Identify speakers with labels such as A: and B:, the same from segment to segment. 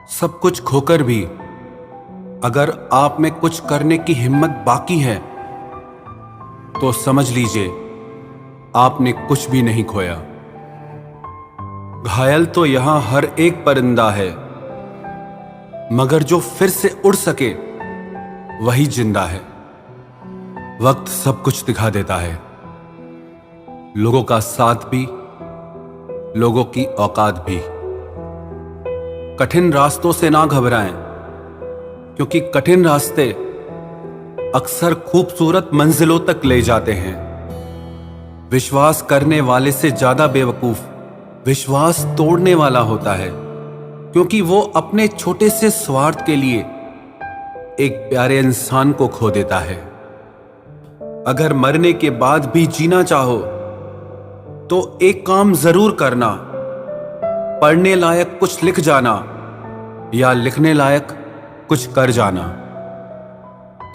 A: सब कुछ खोकर भी अगर आप में कुछ करने की हिम्मत बाकी है तो समझ लीजिए आपने कुछ भी नहीं खोया। घायल तो यहां हर एक परिंदा है, मगर जो फिर से उड़ सके वही जिंदा है। वक्त सब कुछ दिखा देता है, लोगों का साथ भी, लोगों की औकात भी। कठिन रास्तों से ना घबराएं, क्योंकि कठिन रास्ते अक्सर खूबसूरत मंजिलों तक ले जाते हैं। विश्वास करने वाले से ज्यादा बेवकूफ विश्वास तोड़ने वाला होता है, क्योंकि वो अपने छोटे से स्वार्थ के लिए एक प्यारे इंसान को खो देता है। अगर मरने के बाद भी जीना चाहो तो एक काम जरूर करना, पढ़ने लायक कुछ लिख जाना या लिखने लायक कुछ कर जाना।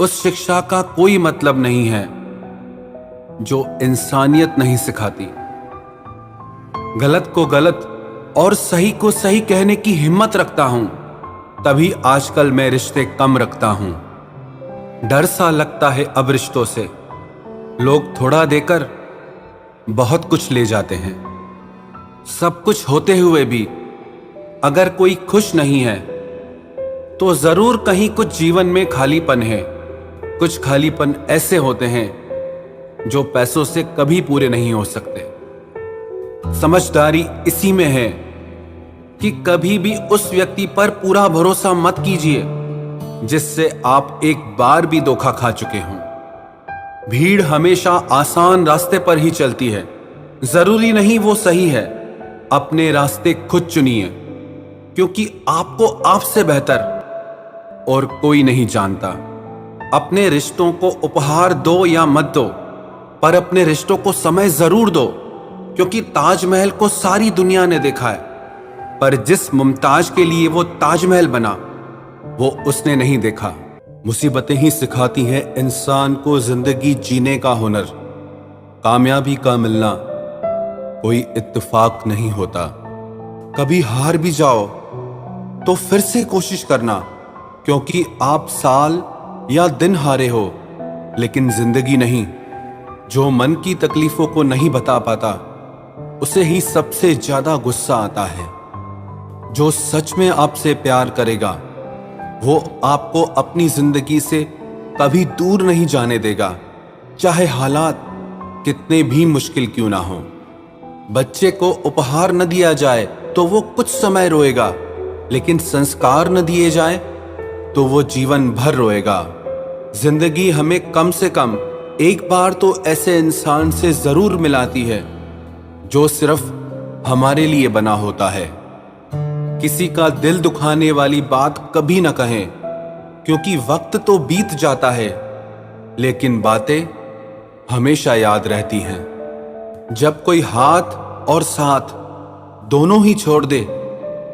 A: उस शिक्षा का कोई मतलब नहीं है जो इंसानियत नहीं सिखाती। गलत को गलत और सही को सही कहने की हिम्मत रखता हूं, तभी आजकल मैं रिश्ते कम रखता हूं। डर सा लगता है अब रिश्तों से, लोग थोड़ा देकर बहुत कुछ ले जाते हैं। सब कुछ होते हुए भी अगर कोई खुश नहीं है तो जरूर कहीं कुछ जीवन में खालीपन है। कुछ खालीपन ऐसे होते हैं जो पैसों से कभी पूरे नहीं हो सकते। समझदारी इसी में है कि कभी भी उस व्यक्ति पर पूरा भरोसा मत कीजिए जिससे आप एक बार भी धोखा खा चुके हों। भीड़ हमेशा आसान रास्ते पर ही चलती है, जरूरी नहीं वो सही है। अपने रास्ते खुद चुनिए, क्योंकि आपको आपसे बेहतर और कोई नहीं जानता। अपने रिश्तों को उपहार दो या मत दो, पर अपने रिश्तों को समय जरूर दो, क्योंकि ताजमहल को सारी दुनिया ने देखा है, पर जिस मुमताज के लिए वो ताजमहल बना वो उसने नहीं देखा। मुसीबतें ही सिखाती हैं इंसान को जिंदगी जीने का हुनर। कामयाबी का मिलना कोई इत्तेफाक नहीं होता। कभी हार भी जाओ तो फिर से कोशिश करना, क्योंकि आप साल या दिन हारे हो, लेकिन जिंदगी नहीं। जो मन की तकलीफों को नहीं बता पाता उसे ही सबसे ज्यादा गुस्सा आता है। जो सच में आपसे प्यार करेगा वो आपको अपनी जिंदगी से कभी दूर नहीं जाने देगा, चाहे हालात कितने भी मुश्किल क्यों ना हो। बच्चे को उपहार न दिया जाए तो वो कुछ समय रोएगा, लेकिन संस्कार न दिए जाए तो वो जीवन भर रोएगा। जिंदगी हमें कम से कम एक बार तो ऐसे इंसान से जरूर मिलाती है जो सिर्फ हमारे लिए बना होता है। किसी का दिल दुखाने वाली बात कभी न कहें, क्योंकि वक्त तो बीत जाता है लेकिन बातें हमेशा याद रहती हैं। जब कोई हाथ और साथ दोनों ही छोड़ दे,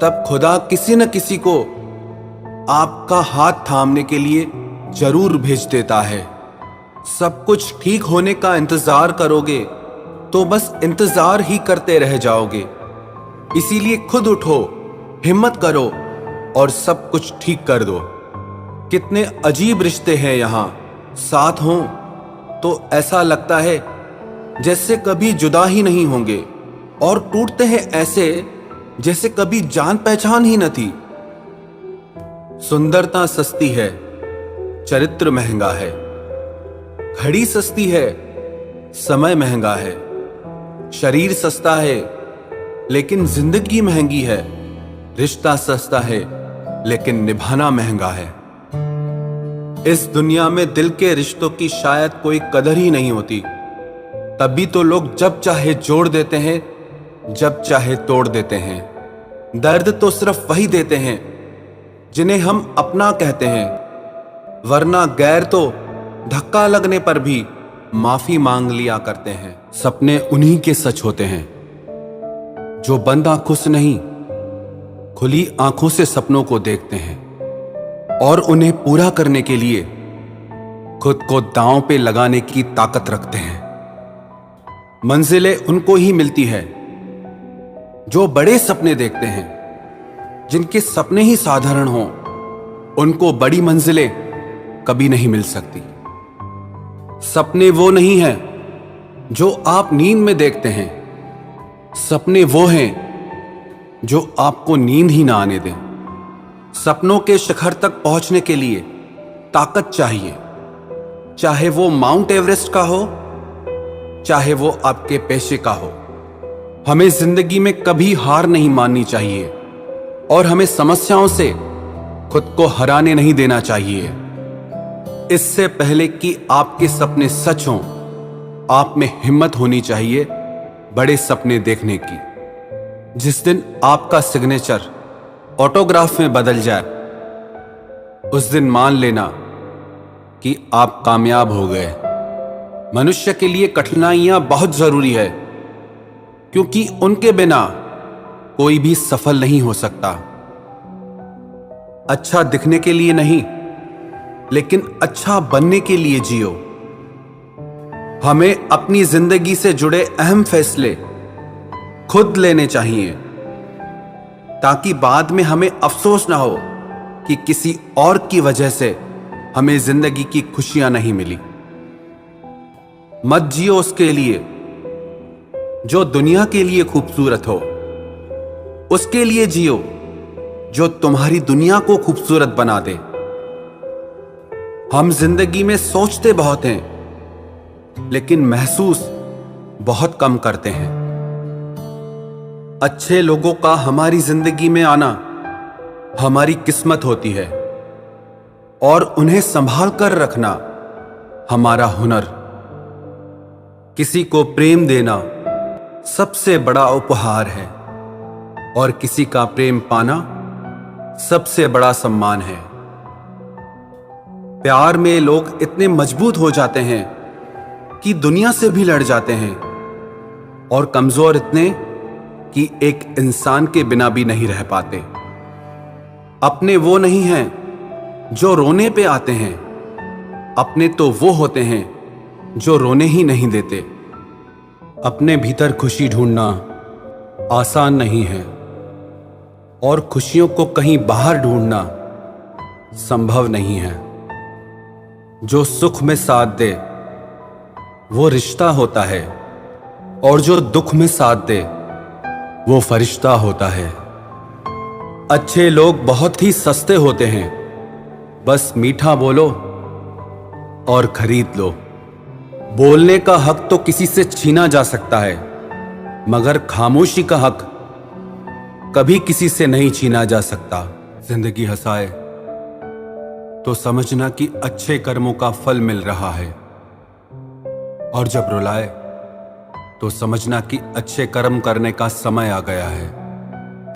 A: तब खुदा किसी न किसी को आपका हाथ थामने के लिए जरूर भेज देता है। सब कुछ ठीक होने का इंतजार करोगे तो बस इंतजार ही करते रह जाओगे। इसीलिए खुद उठो, हिम्मत करो और सब कुछ ठीक कर दो। कितने अजीब रिश्ते हैं यहाँ, साथ हों तो ऐसा लगता है जैसे कभी जुदा ही नहीं होंगे, और टूटते हैं ऐसे जैसे कभी जान पहचान ही न थी। सुंदरता सस्ती है, चरित्र महंगा है। घड़ी सस्ती है, समय महंगा है। शरीर सस्ता है, लेकिन जिंदगी महंगी है। रिश्ता सस्ता है, लेकिन निभाना महंगा है। इस दुनिया में दिल के रिश्तों की शायद कोई कदर ही नहीं होती। तभी तो लोग जब चाहे जोड़ देते हैं, जब चाहे तोड़ देते हैं। दर्द तो सिर्फ वही देते हैं जिन्हें हम अपना कहते हैं, वरना गैर तो धक्का लगने पर भी माफी मांग लिया करते हैं। सपने उन्हीं के सच होते हैं जो बंद आंखों से नहीं, खुली आंखों से सपनों को देखते हैं और उन्हें पूरा करने के लिए खुद को दांव पे लगाने की ताकत रखते हैं। मंजिलें उनको ही मिलती है जो बड़े सपने देखते हैं, जिनके सपने ही साधारण हों, उनको बड़ी मंजिलें कभी नहीं मिल सकती। सपने वो नहीं हैं जो आप नींद में देखते हैं, सपने वो हैं जो आपको नींद ही ना आने दें। सपनों के शिखर तक पहुंचने के लिए ताकत चाहिए, चाहे वो माउंट एवरेस्ट का हो, चाहे वो आपके पेशे का हो। हमें जिंदगी में कभी हार नहीं माननी चाहिए और हमें समस्याओं से खुद को हराने नहीं देना चाहिए। इससे पहले कि आपके सपने सच हों, आप में हिम्मत होनी चाहिए बड़े सपने देखने की। जिस दिन आपका सिग्नेचर ऑटोग्राफ में बदल जाए, उस दिन मान लेना कि आप कामयाब हो गए। मनुष्य के लिए कठिनाइयां बहुत जरूरी है, क्योंकि उनके बिना कोई भी सफल नहीं हो सकता। अच्छा दिखने के लिए नहीं, लेकिन अच्छा बनने के लिए जियो। हमें अपनी जिंदगी से जुड़े अहम फैसले खुद लेने चाहिए, ताकि बाद में हमें अफसोस ना हो कि किसी और की वजह से हमें जिंदगी की खुशियां नहीं मिली। मत जियो उसके लिए जो दुनिया के लिए खूबसूरत हो, उसके लिए जियो जो तुम्हारी दुनिया को खूबसूरत बना दे। हम जिंदगी में सोचते बहुत हैं, लेकिन महसूस बहुत कम करते हैं। अच्छे लोगों का हमारी जिंदगी में आना हमारी किस्मत होती है, और उन्हें संभाल कर रखना हमारा हुनर। किसी को प्रेम देना सबसे बड़ा उपहार है, और किसी का प्रेम पाना सबसे बड़ा सम्मान है। प्यार में लोग इतने मजबूत हो जाते हैं कि दुनिया से भी लड़ जाते हैं, और कमजोर इतने कि एक इंसान के बिना भी नहीं रह पाते। अपने वो नहीं हैं जो रोने पे आते हैं, अपने तो वो होते हैं जो रोने ही नहीं देते। अपने भीतर खुशी ढूंढना आसान नहीं है, और खुशियों को कहीं बाहर ढूंढना संभव नहीं है। जो सुख में साथ दे वो रिश्ता होता है, और जो दुख में साथ दे वो फरिश्ता होता है। अच्छे लोग बहुत ही सस्ते होते हैं, बस मीठा बोलो और खरीद लो। बोलने का हक तो किसी से छीना जा सकता है, मगर खामोशी का हक कभी किसी से नहीं छीना जा सकता। जिंदगी हंसाए तो समझना कि अच्छे कर्मों का फल मिल रहा है, और जब रुलाए तो समझना कि अच्छे कर्म करने का समय आ गया है।